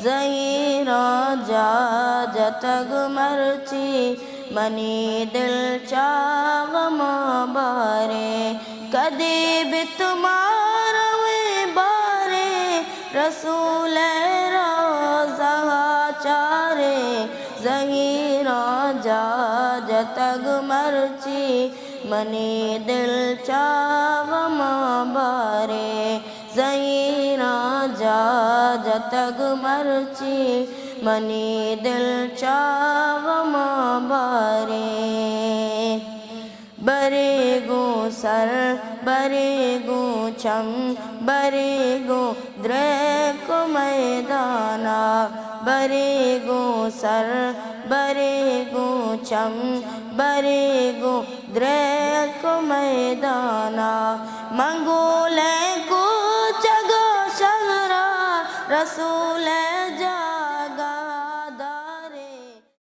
زہیرہ جا جتگ مرچی منی دل چاغ مبارے کدی بھی تمہارا بارے رسول روزہ چارے زہیرہ جا جتگ مرچی منی دل چاغ مبارے زہیرہ جا جتگ مرچی منی دل چاغ مبارے برے گو سر برے گو چم برے گو دریک میدانا برے گو سر برے گو چم برے گو دریک میدانا منگولے کو چگو شہرہ رسول